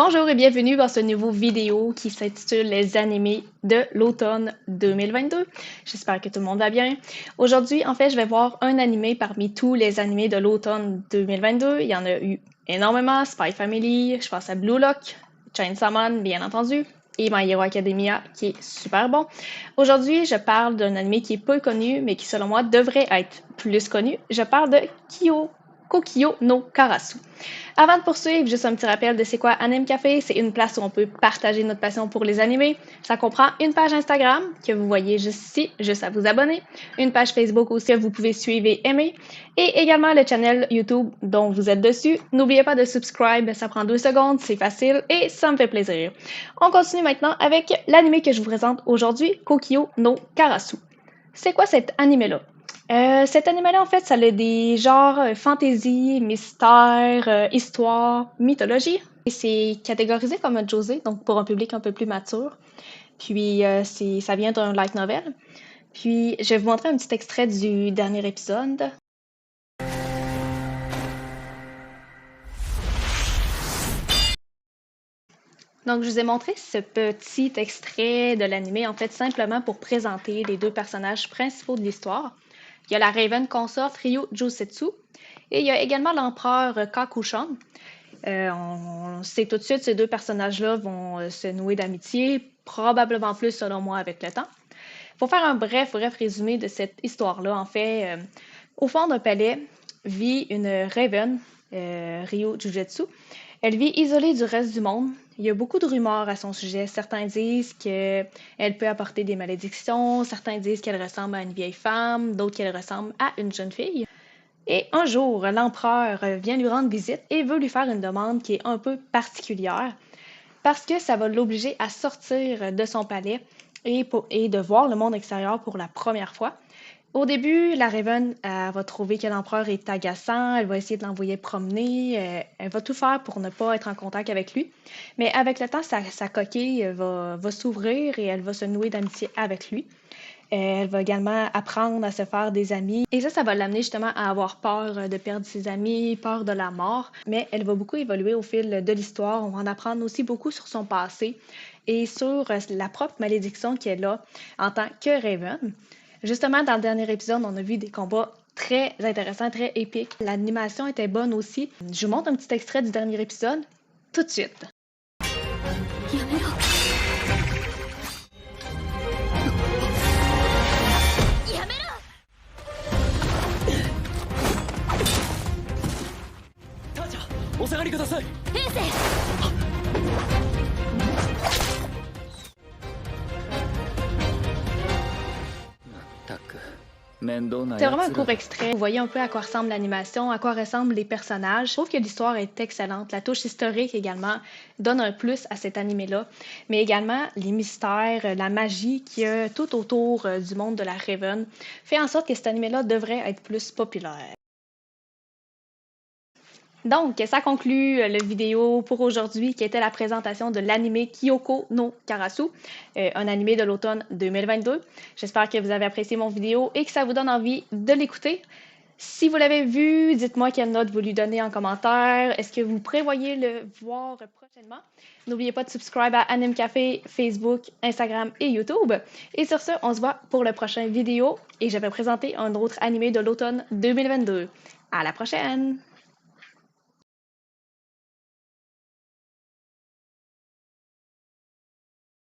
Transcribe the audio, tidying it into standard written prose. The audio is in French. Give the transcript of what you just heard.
Bonjour et bienvenue dans ce nouveau vidéo qui s'intitule Les animés de l'automne 2022. J'espère que tout le monde va bien. Aujourd'hui, en fait, je vais voir un animé parmi tous les animés de l'automne 2022. Il y en a eu énormément. Spy Family, je pense à Blue Lock, Chainsaw Man, bien entendu, et My Hero Academia, qui est super bon. Aujourd'hui, je parle d'un animé qui est peu connu, mais qui, selon moi, devrait être plus connu. Je parle de Kokyo no Karasu. Avant de poursuivre, juste un petit rappel de c'est quoi Anime Café. C'est une place où on peut partager notre passion pour les animés. Ça comprend une page Instagram que vous voyez juste ici, juste à vous abonner, une page Facebook aussi que vous pouvez suivre et aimer, et également le channel YouTube dont vous êtes dessus. N'oubliez pas de subscribe, ça prend 2 secondes, c'est facile et ça me fait plaisir. On continue maintenant avec l'animé que je vous présente aujourd'hui, Kokyo no Karasu. C'est quoi cet animé-là? Cet animé-là, en fait, ça a des genres fantasy, mystère, histoire, mythologie. Et c'est catégorisé comme un josei, donc pour un public un peu plus mature. Puis ça vient d'un light novel. Puis je vais vous montrer un petit extrait du dernier épisode. Donc, je vous ai montré ce petit extrait de l'animé, en fait, simplement pour présenter les deux personnages principaux de l'histoire. Il y a la Raven consort Ryu Josetsu et il y a également l'empereur Kakushan. On sait tout de suite ces deux personnages-là vont se nouer d'amitié, probablement plus selon moi avec le temps. Pour faire un bref résumé de cette histoire-là, en fait, au fond d'un palais vit une Raven, Ryu Jujutsu. Elle vit isolée du reste du monde. Il y a beaucoup de rumeurs à son sujet. Certains disent qu'elle peut apporter des malédictions, certains disent qu'elle ressemble à une vieille femme, d'autres qu'elle ressemble à une jeune fille. Et un jour, l'empereur vient lui rendre visite et veut lui faire une demande qui est un peu particulière parce que ça va l'obliger à sortir de son palais et de voir le monde extérieur pour la première fois. Au début, la Raven va trouver que l'empereur est agaçant, elle va essayer de l'envoyer promener, elle va tout faire pour ne pas être en contact avec lui. Mais avec le temps, sa coquille va s'ouvrir et elle va se nouer d'amitié avec lui. Elle va également apprendre à se faire des amis. Et ça va l'amener justement à avoir peur de perdre ses amis, peur de la mort. Mais elle va beaucoup évoluer au fil de l'histoire. On va en apprendre aussi beaucoup sur son passé et sur la propre malédiction qu'elle a en tant que Raven. Justement, dans le dernier épisode, on a vu des combats très intéressants, très épiques. L'animation était bonne aussi. Je vous montre un petit extrait du dernier épisode tout de suite. お下がりください。平勢。まったく面倒な C'est や vraiment un つら court だ。 extrait. Vous voyez un peu à quoi ressemble l'animation, à quoi ressemblent les personnages. Je trouve que l'histoire est excellente. La touche historique également donne un plus à cet animé-là. Mais également, les mystères, la magie qu'il y a tout autour du monde de la Raven fait en sorte que cet animé-là devrait être plus populaire. Donc, ça conclut la vidéo pour aujourd'hui qui était la présentation de l'anime Kyoko no Karasu, un anime de l'automne 2022. J'espère que vous avez apprécié mon vidéo et que ça vous donne envie de l'écouter. Si vous l'avez vu, dites-moi quelle note vous lui donnez en commentaire. Est-ce que vous prévoyez le voir prochainement? N'oubliez pas de subscribe à Anime Café, Facebook, Instagram et YouTube. Et sur ce, on se voit pour la prochaine vidéo et je vais présenter un autre anime de l'automne 2022. À la prochaine!